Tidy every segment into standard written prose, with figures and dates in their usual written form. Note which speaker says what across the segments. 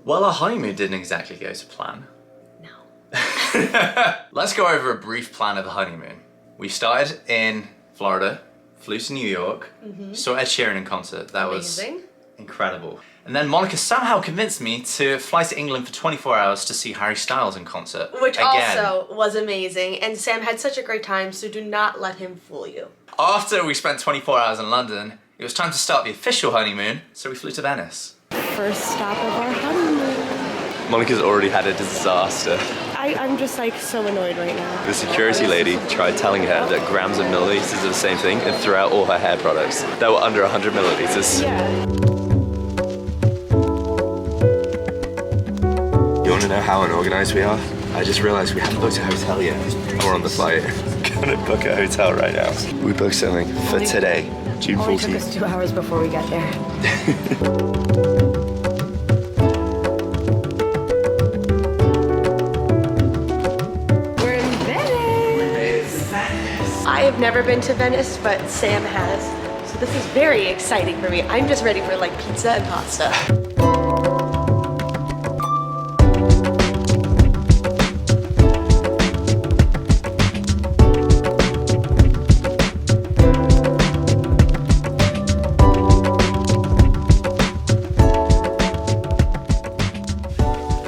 Speaker 1: Well, our honeymoon didn't exactly go to plan.
Speaker 2: No.
Speaker 1: Let's go over a brief plan of the honeymoon. We started in Florida, flew to New York, saw Ed Sheeran in concert. That
Speaker 2: Amazing.
Speaker 1: was incredible. And then Monica somehow convinced me to fly to England for 24 hours to see Harry Styles in concert.
Speaker 2: Which
Speaker 1: again.
Speaker 2: also was amazing. And Sam had such a great time, so do not let him fool you.
Speaker 1: After we spent 24 hours in London, it was time to start the official honeymoon, so we flew to Venice.
Speaker 2: First stop of our honeymoon.
Speaker 3: Monica's already had a disaster.
Speaker 2: I'm just like so annoyed right now.
Speaker 3: The security lady tried telling her that grams and milliliters are the same thing and threw out all her hair products that were under 100 milliliters.
Speaker 2: Yeah.
Speaker 3: You want to know how unorganized we are? I just realized we haven't booked a hotel yet. And we're on the flight. Gonna book a hotel right now. We booked something for today, June 14th.
Speaker 2: Only took us 2 hours before we got there. I have never been to Venice, but Sam has. So this is very exciting for me. I'm just ready for like pizza and pasta.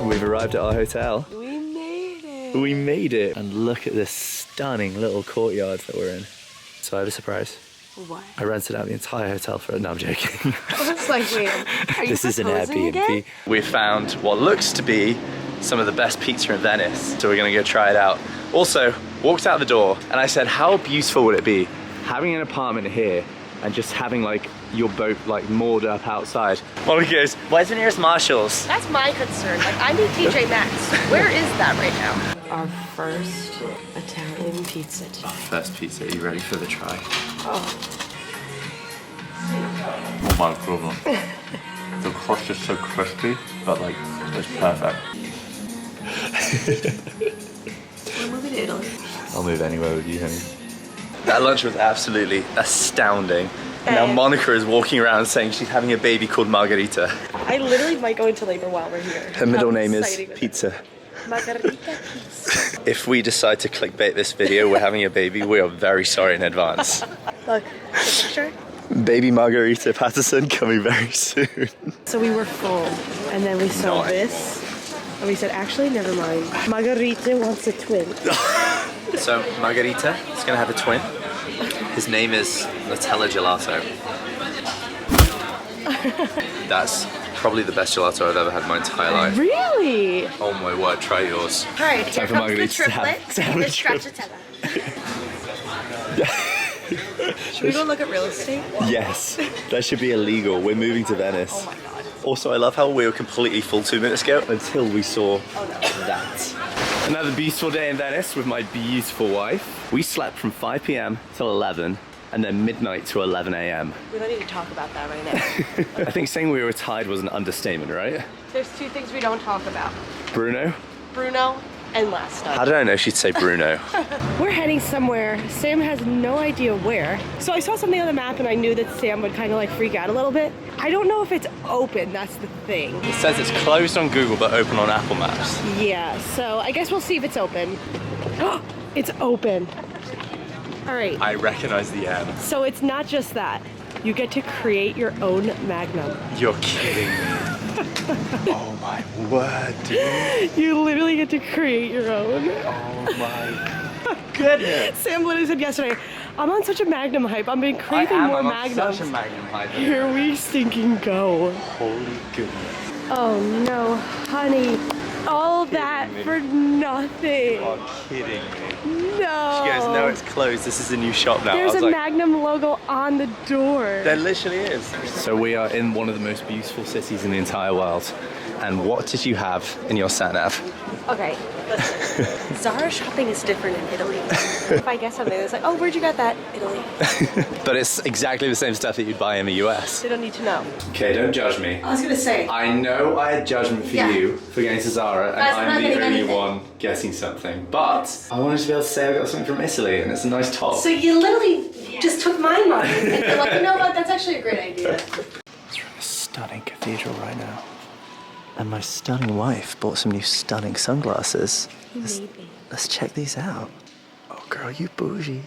Speaker 3: We've arrived at our hotel.
Speaker 2: We made it.
Speaker 3: We made it. And look at this stunning little courtyard that we're in. So I have a surprise.
Speaker 2: What?
Speaker 3: I rented out the entire hotel for it. No, I'm joking.
Speaker 2: I was like, wait, are you
Speaker 3: This is an
Speaker 2: proposing
Speaker 3: Airbnb.
Speaker 2: again?
Speaker 3: We found what looks to be some of the best pizza in Venice. So we're gonna go try it out. Also, walked out the door and I said, how beautiful would it be having an apartment here and just having like your boat like moored up outside. Monica goes, where's the nearest Marshalls?
Speaker 2: That's my concern. Like, I need TJ Maxx. Where is that right now? Our first Italian pizza today.
Speaker 1: First pizza, are you ready for the try?
Speaker 2: Oh.
Speaker 1: Oh my problem. The crust is so crispy, but like, it's perfect.
Speaker 2: We're moving to Italy.
Speaker 3: I'll move anywhere with you, honey. That lunch was absolutely astounding. And now
Speaker 2: And-
Speaker 3: Monica is walking around saying she's having a baby called Margarita.
Speaker 2: I literally might go into labor while we're here.
Speaker 3: Her middle
Speaker 2: How
Speaker 3: name is
Speaker 2: exciting
Speaker 3: Pizza.
Speaker 2: Margarita pizza.
Speaker 3: If we decide to clickbait this video, we're having a baby, we are very sorry in advance.
Speaker 2: Look, the picture.
Speaker 3: Baby Margarita Patterson coming very soon.
Speaker 2: So we were full, and then we saw
Speaker 3: Nice.
Speaker 2: this, and we said, actually, never mind. Margarita wants a twin.
Speaker 1: So Margarita is gonna have a twin. His name is Nutella Gelato. That's probably the best gelato I've ever had in my entire life.
Speaker 2: Really?
Speaker 1: Oh my word, try yours.
Speaker 2: All right, here
Speaker 3: for
Speaker 2: comes the
Speaker 3: Margarita to have-
Speaker 2: triplet.
Speaker 3: to have a
Speaker 2: The stracciatella. Should we go look at real estate?
Speaker 3: Yes, that should be illegal. We're moving to Venice.
Speaker 2: Oh my god.
Speaker 3: Also, I love how we were completely full 2 minutes ago until we saw that. Another beautiful day in Venice with my beautiful wife. We slept from 5 p.m. till 11 and then midnight to 11 a.m.
Speaker 2: We don't need to talk about that right now.
Speaker 3: I think saying we were tired was an understatement, right?
Speaker 2: There's two things we don't talk about.
Speaker 3: Bruno?
Speaker 2: Bruno and last night.
Speaker 3: How did I know she'd say Bruno?
Speaker 2: We're heading somewhere. Sam has no idea where. So I saw something on the map and I knew that Sam would kind of like freak out a little bit. I don't know if it's open, that's the thing.
Speaker 3: It says it's closed on Google but open on Apple Maps.
Speaker 2: Yeah, so I guess we'll see if it's open. It's open. All right,
Speaker 3: I recognize the M.
Speaker 2: so it's not just that. You get to create your own Magnum.
Speaker 3: You're kidding me. Oh my word, dude.
Speaker 2: You literally get to create your own.
Speaker 3: Oh my goodness.
Speaker 2: Sam literally said yesterday, I'm on such a Magnum hype. I've been craving more Magnums.
Speaker 3: such a Magnum hype.
Speaker 2: Here we stinking go.
Speaker 3: Holy goodness.
Speaker 2: Oh no, honey. All that for nothing.
Speaker 3: You're kidding me.
Speaker 2: No.
Speaker 3: She goes, no, it's closed. This is a new shop now.
Speaker 2: There's
Speaker 3: I was
Speaker 2: a
Speaker 3: like,
Speaker 2: Magnum logo on the door.
Speaker 3: there literally is. So we are in one of the most beautiful cities in the entire world. And what did you have in your sat nav?
Speaker 2: Okay, listen. Zara shopping is different in Italy. If I guess something, it's like, oh, where'd you get that? Italy.
Speaker 3: But it's exactly the same stuff that you'd buy in the US.
Speaker 2: They don't need to know.
Speaker 1: Okay, don't judge me.
Speaker 2: I was gonna say.
Speaker 1: I know I had judgment for
Speaker 2: Yeah.
Speaker 1: you for going to Zara, and
Speaker 2: Guys, we're not
Speaker 1: I'm the
Speaker 2: getting
Speaker 1: only
Speaker 2: anything.
Speaker 1: one getting something. But I wanted to be able to say I got something from Italy, and it's a nice top.
Speaker 2: So you literally just took my money and you're like, you know what? That's actually a great idea.
Speaker 3: It's from a stunning cathedral right now. And my stunning wife bought some new stunning sunglasses.
Speaker 2: Maybe.
Speaker 3: Let's check these out. Oh, girl, you bougie.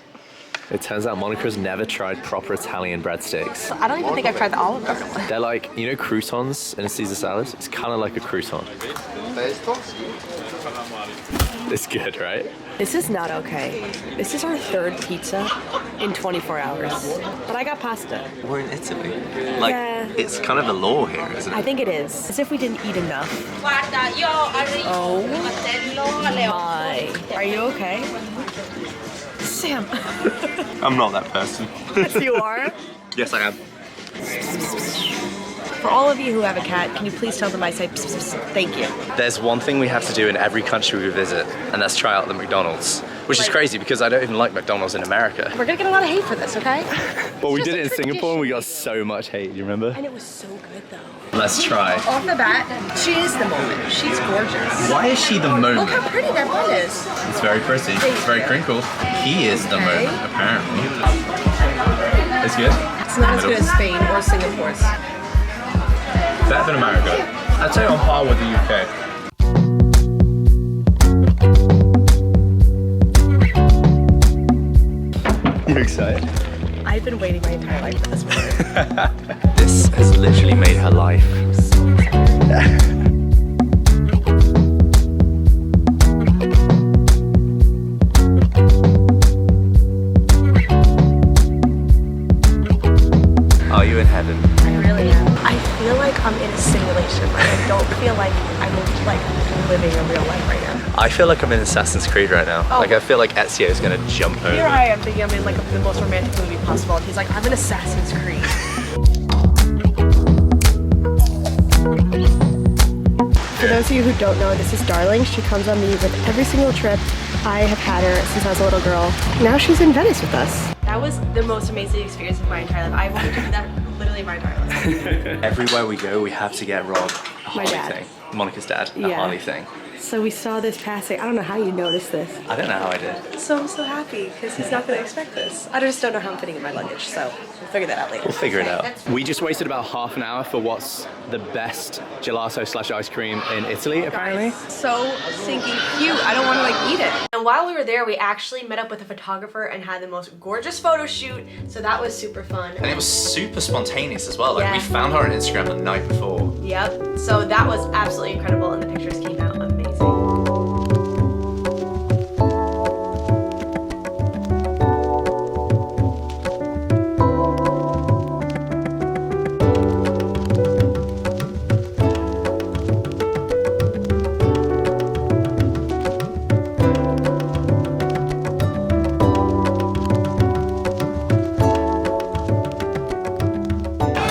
Speaker 3: It turns out Monica's never tried proper Italian breadsticks.
Speaker 2: I don't even think I've tried the olive garden one.
Speaker 3: They're like, you know croutons in a Caesar salad? It's kind of like a crouton. It's good, right?
Speaker 2: This is not okay. This is our third pizza in 24 hours. But I got pasta.
Speaker 3: We're in Italy.
Speaker 2: Yeah.
Speaker 3: It's kind of the law here, isn't it?
Speaker 2: I think it is. As if we didn't eat enough. Oh my. Are you okay? Sam.
Speaker 3: I'm not that person.
Speaker 2: Yes, you are.
Speaker 3: Yes, I am.
Speaker 2: For all of you who have a cat, can you please tell them I say pss, pss, pss, thank you?
Speaker 3: There's one thing we have to do in every country we visit, and that's try out the McDonald's. Which is crazy because I don't even like McDonald's in America.
Speaker 2: We're gonna get a lot of hate for this, okay?
Speaker 3: Well, we
Speaker 2: Just
Speaker 3: did it
Speaker 2: a
Speaker 3: in Singapore and we got
Speaker 2: tradition.
Speaker 3: so much hate, you remember?
Speaker 2: And it was so good though.
Speaker 3: Let's try.
Speaker 2: Off the bat, she is the moment. She's gorgeous.
Speaker 3: Why is she the
Speaker 2: Look
Speaker 3: moment?
Speaker 2: how pretty that one is.
Speaker 3: It's very pretty. It's very crinkled. He is the
Speaker 2: Okay.
Speaker 3: moment, apparently. It's good?
Speaker 2: It's not as good as Spain or Singapore's.
Speaker 3: Better than America. I'd say on par with the UK. You excited?
Speaker 2: I've been waiting my entire life for this moment.
Speaker 3: This has literally made her life. Are you in heaven?
Speaker 2: I really am. I feel like I'm in a simulation. Like I don't feel like I'm like living a real life right now.
Speaker 3: I feel like I'm in Assassin's Creed right now.
Speaker 2: Oh.
Speaker 3: Like I feel like Ezio is gonna jump over.
Speaker 2: Here I am thinking I'm in like the most romantic movie possible. And he's like, I'm in Assassin's Creed. For those of you who don't know, this is Darling. She comes on me with every single trip. I have had her since I was a little girl. Now she's in Venice with us. That was the most amazing experience of my entire life. I wanted to do that literally my entire life.
Speaker 3: Everywhere we go, we have to get Rob a
Speaker 2: My
Speaker 3: Harley
Speaker 2: dad.
Speaker 3: thing. Monica's dad, a
Speaker 2: Yeah.
Speaker 3: Harley thing.
Speaker 2: So we saw this passing. I don't know how you noticed this.
Speaker 3: I don't know how I did.
Speaker 2: So I'm so happy because he's not going to expect this. I just don't know how I'm fitting in my luggage, so we'll figure that out later.
Speaker 3: We'll figure it out. We just wasted about half an hour for what's the best gelato slash ice cream in Italy, apparently.
Speaker 2: So stinking cute. I don't want to like eat it. And while we were there, we actually met up with a photographer and had the most gorgeous photo shoot. So that was super fun.
Speaker 1: And it was super spontaneous as well. Like we
Speaker 2: Yeah.
Speaker 1: found her on Instagram the night before.
Speaker 2: Yep. So that was absolutely incredible, and the pictures came out amazing.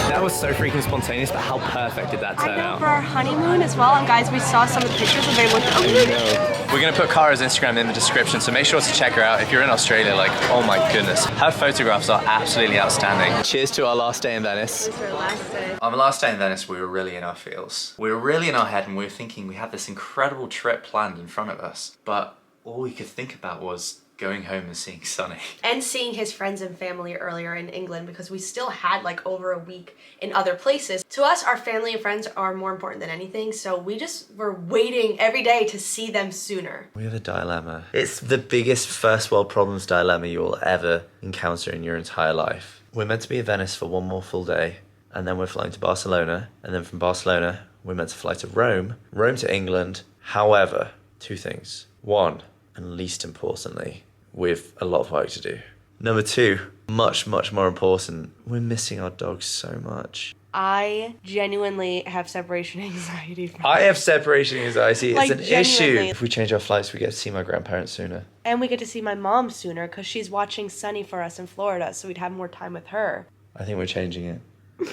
Speaker 3: That was so freaking spontaneous, but how perfect did that
Speaker 2: I
Speaker 3: turn
Speaker 2: know
Speaker 3: out?
Speaker 2: for our honeymoon as well, and guys, we saw some of the pictures and they looked
Speaker 3: We're gonna put Kara's Instagram in the description, so make sure to check her out. If you're in Australia, like, oh my goodness. Her photographs are absolutely outstanding. Cheers to our last day in Venice.
Speaker 2: It's our last day.
Speaker 1: On the last day in Venice, we were really in our feels. We were really in our head and we were thinking we had this incredible trip planned in front of us. But all we could think about was going home and seeing Sunny.
Speaker 2: And seeing his friends and family earlier in England, because we still had like over a week in other places. To us, our family and friends are more important than anything, so we just were waiting every day to see them sooner.
Speaker 3: We have a dilemma. It's the biggest first world problems dilemma you will ever encounter in your entire life. We're meant to be in Venice for one more full day, and then we're flying to Barcelona, and then from Barcelona, we're meant to fly to Rome, Rome to England. However, two things. One, and least importantly, we've a lot of work to do. Number two, much, much more important, we're missing our dogs so much.
Speaker 2: I genuinely have separation anxiety from
Speaker 3: I have separation anxiety.
Speaker 2: Like,
Speaker 3: It's an issue.
Speaker 2: genuinely.
Speaker 3: If we change our flights, we get to see my grandparents sooner.
Speaker 2: And we get to see my mom sooner because she's watching Sunny for us in Florida, so we'd have more time with her.
Speaker 3: I think we're changing it.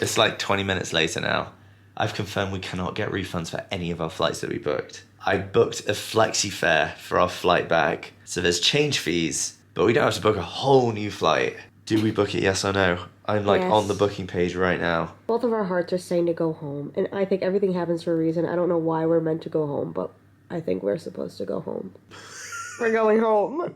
Speaker 3: It's like 20 minutes later now. I've confirmed we cannot get refunds for any of our flights that we booked. I booked a flexi fare for our flight back. So there's change fees, but we don't have to book a whole new flight. Do we book it, yes or no? I'm like
Speaker 2: Yes.
Speaker 3: on the booking page right now.
Speaker 2: Both of our hearts are saying to go home, and I think everything happens for a reason. I don't know why we're meant to go home, but I think we're supposed to go home. We're going home.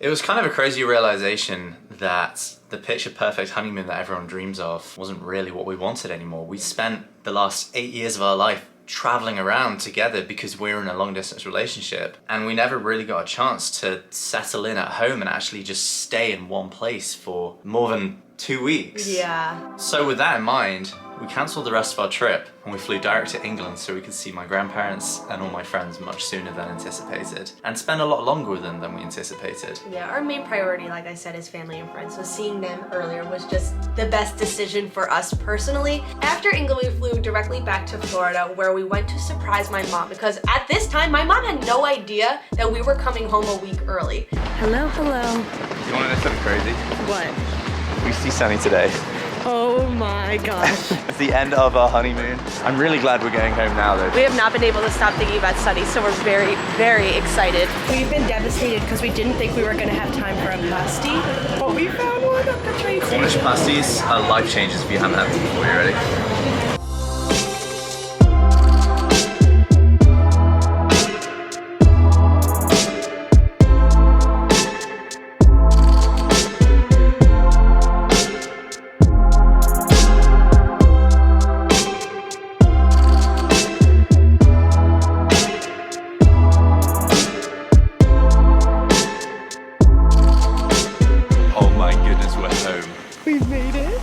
Speaker 1: It was kind of a crazy realization that the picture perfect honeymoon that everyone dreams of wasn't really what we wanted anymore. We spent the last 8 years of our life traveling around together because we're in a long distance relationship, and we never really got a chance to settle in at home and actually just stay in one place for more than 2 weeks.
Speaker 2: Yeah.
Speaker 1: So with that in mind, we cancelled the rest of our trip and we flew direct to England so we could see my grandparents and all my friends much sooner than anticipated, and spend a lot longer with them than we anticipated.
Speaker 2: Yeah, our main priority, like I said, is family and friends. So seeing them earlier was just the best decision for us personally. After England, we flew directly back to Florida, where we went to surprise my mom, because at this time, my mom had no idea that we were coming home a week early. Hello, hello.
Speaker 3: You want to know something crazy?
Speaker 2: What?
Speaker 3: We see Sunny today.
Speaker 2: Oh my gosh.
Speaker 3: It's the end of our honeymoon. I'm really glad we're going home now though.
Speaker 2: We have not been able to stop thinking about Sunny, so we're very, very excited. We've been devastated because we didn't think we were going to have time for a pasty, but we found one at the train station.
Speaker 1: Cornish pasties are life changers if you haven't had them before. You ready?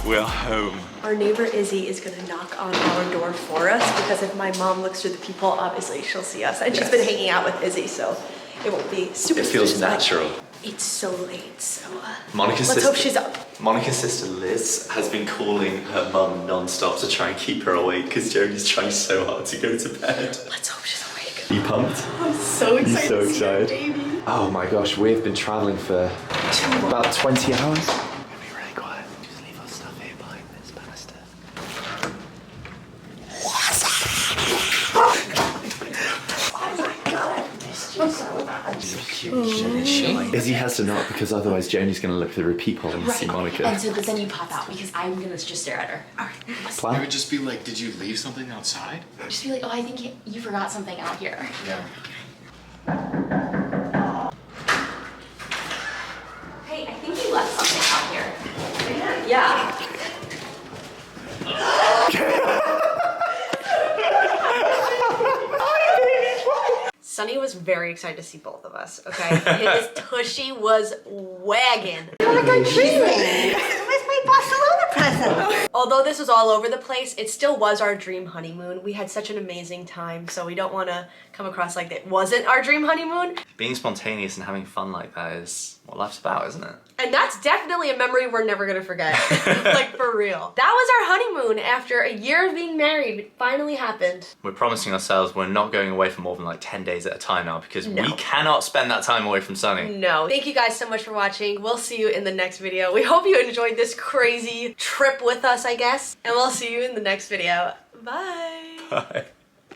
Speaker 3: We're home.
Speaker 2: Our neighbor Izzy is gonna knock on our door for us, because if my mom looks through the peephole, obviously she'll see us. And she's been hanging out with Izzy, so it won't be super
Speaker 1: It feels
Speaker 2: suspicious.
Speaker 1: natural.
Speaker 2: It's so late, so
Speaker 1: Monica's
Speaker 2: hope she's up.
Speaker 1: Monica's sister Liz has been calling her mum non-stop to try and keep her awake because Jodie's trying so hard to go to bed.
Speaker 2: Let's hope she's awake.
Speaker 1: Are you pumped?
Speaker 2: I'm so excited
Speaker 3: so
Speaker 2: to see our
Speaker 3: excited.
Speaker 2: baby.
Speaker 3: Oh my gosh, we've been traveling for about 20 hours. Izzy has to knock because otherwise Joni's going to look through a peephole and see Monica.
Speaker 4: And so, but then you pop out because I'm gonna just stare at her. Alright.
Speaker 3: Plan?
Speaker 5: It would just be like, did you leave something outside?
Speaker 4: Just be like, oh, I think you forgot something out here.
Speaker 5: Yeah.
Speaker 4: Hey, I think you left something out here. Yeah.
Speaker 2: Sunny was very excited to see both of us, okay? His tushy was wagging. Like a dream. Where's my Barcelona present? Although this was all over the place, it still was our dream honeymoon. We had such an amazing time, so we don't want to come across like it wasn't our dream honeymoon.
Speaker 1: Being spontaneous and having fun like that is what life's about, isn't it?
Speaker 2: And that's definitely a memory we're never gonna forget. Like, for real. That was our honeymoon after a year of being married. It finally happened.
Speaker 1: We're promising ourselves we're not going away for more than like 10 days at a time now because
Speaker 2: No.
Speaker 1: we cannot spend that time away from Sunny.
Speaker 2: No. Thank you guys so much for watching. We'll see you in the next video. We hope you enjoyed this crazy trip with us, I guess. And we'll see you in the next video. Bye.
Speaker 1: Bye.